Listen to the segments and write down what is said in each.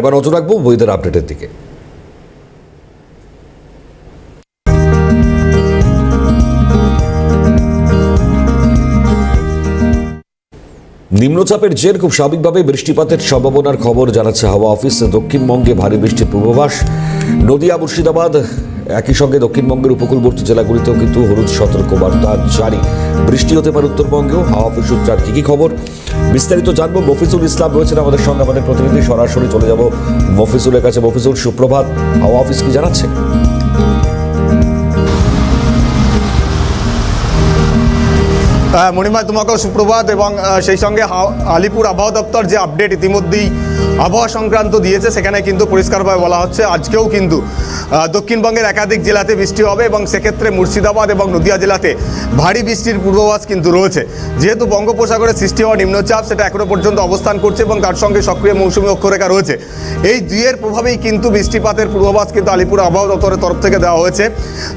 এবার নজর রাখবো ওয়েদার আপডেটের দিকে। নিম্নচাপের জের খুব স্বাভাবিকভাবে বৃষ্টিপাতের সম্ভাবনার খবর জানাচ্ছে হাওয়া অফিস। দক্ষিণবঙ্গে ভারী বৃষ্টির পূর্বাভাস। নদিয়া, মুর্শিদাবাদ একই সঙ্গে দক্ষিণবঙ্গের উপকূলবর্তী জেলাগুলিতেও কিন্তু হলুদ সতর্কবার্তা জারি। বৃষ্টি হতে পারে উত্তরবঙ্গেও। হাওয়া অফিস সূত্রে আর কি খবর বিস্তারিত জানবো। মফিজুল ইসলাম রয়েছেন আমাদের সঙ্গে, আমাদের প্রতিনিধি। সরাসরি চলে যাব মফিজুলের কাছে। মফিজুল, সুপ্রভাত। হাওয়া অফিস কি জানাচ্ছে? মণিমা, তোমাকেও সুপ্রভাত। এবং সেই সঙ্গে আলিপুর আবহাওয়া দপ্তর যে আপডেট ইতিমধ্যেই আবহাওয়া সংক্রান্ত দিয়েছে, সেখানে কিন্তু পরিষ্কারভাবে বলা হচ্ছে আজকেও কিন্তু দক্ষিণবঙ্গের একাধিক জেলাতে বৃষ্টি হবে এবং সেক্ষেত্রে মুর্শিদাবাদ এবং নদিয়া জেলাতে ভারী বৃষ্টির পূর্বাভাস কিন্তু রয়েছে। যেহেতু বঙ্গোপসাগরে সৃষ্টি হওয়া নিম্নচাপ সেটা এখনও পর্যন্ত অবস্থান করছে এবং তার সঙ্গে সক্রিয় মৌসুমী অক্ষরেখা রয়েছে। এই দুইয়ের প্রভাবেই কিন্তু বৃষ্টিপাতের পূর্বাভাস কিন্তু আলিপুর আবহাওয়া দপ্তরের তরফ থেকে দেওয়া হয়েছে।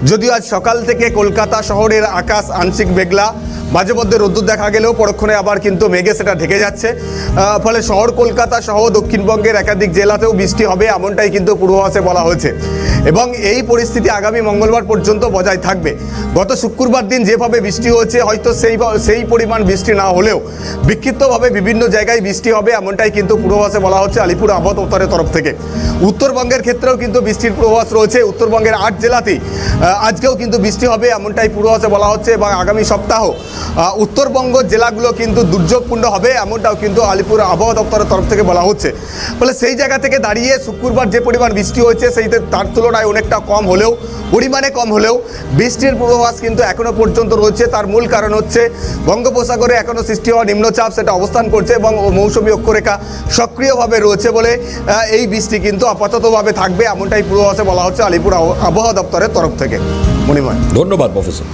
যদিও আজ সকাল থেকে কলকাতা শহরের আকাশ আংশিক মেঘলা, মাঝে মধ্যে রোদ্দুর দেখা গেলেও পরক্ষণে আবার কিন্তু মেঘে সেটা ঢেকে যাচ্ছে। ফলে শহর কলকাতা সহ দক্ষিণবঙ্গের একাধিক জেলাতেও বৃষ্টি হবে এমনটাই কিন্তু পূর্বাভাসে বলা হয়েছে এবং এই পরিস্থিতি আগামী মঙ্গলবার পর্যন্ত বজায় থাকবে। গত শুক্রবার দিন যেভাবে বৃষ্টি হয়েছে, হয়তো সেই পরিমাণ বৃষ্টি না হলেও বিক্ষিপ্তভাবে বিভিন্ন জায়গায় বৃষ্টি হবে এমনটাই কিন্তু পূর্বাভাসে বলা হচ্ছে আলিপুর আবহাওয়া দপ্তরের তরফ থেকে। উত্তরবঙ্গের ক্ষেত্রেও কিন্তু বৃষ্টির পূর্বাভাস রয়েছে। উত্তরবঙ্গের 8 জেলাতেই আজকেও কিন্তু বৃষ্টি হবে এমনটাই পূর্বাভাসে বলা হচ্ছে এবং আগামী সপ্তাহ উত্তরবঙ্গ জেলাগুলো কিন্তু দুর্যোগপূর্ণ হবে এমনটাও কিন্তু আলিপুর আবহাওয়া দপ্তরের তরফ থেকে বলা হচ্ছে। ফলে সেই জায়গা থেকে দাঁড়িয়ে শুক্রবার যে পরিমাণ বৃষ্টি হয়েছে সেইতে তার তুলনায় অনেকটা কম হলেও, পরিমাণে কম হলেও বৃষ্টির পূর্বাভাস কিন্তু এখনও পর্যন্ত রয়েছে। তার মূল কারণ হচ্ছে বঙ্গোপসাগরে এখনও সৃষ্টি হওয়া নিম্নচাপ সেটা অবস্থান করছে এবং মৌসুমী অক্ষরেখা সক্রিয়ভাবে রয়েছে বলে এই বৃষ্টি কিন্তু আপাততভাবে থাকবে এমনটাই পূর্বাভাসে বলা হচ্ছে আলিপুর আবহাওয়া দপ্তরের তরফ থেকে। মণিময়, ধন্যবাদ মফিজুল।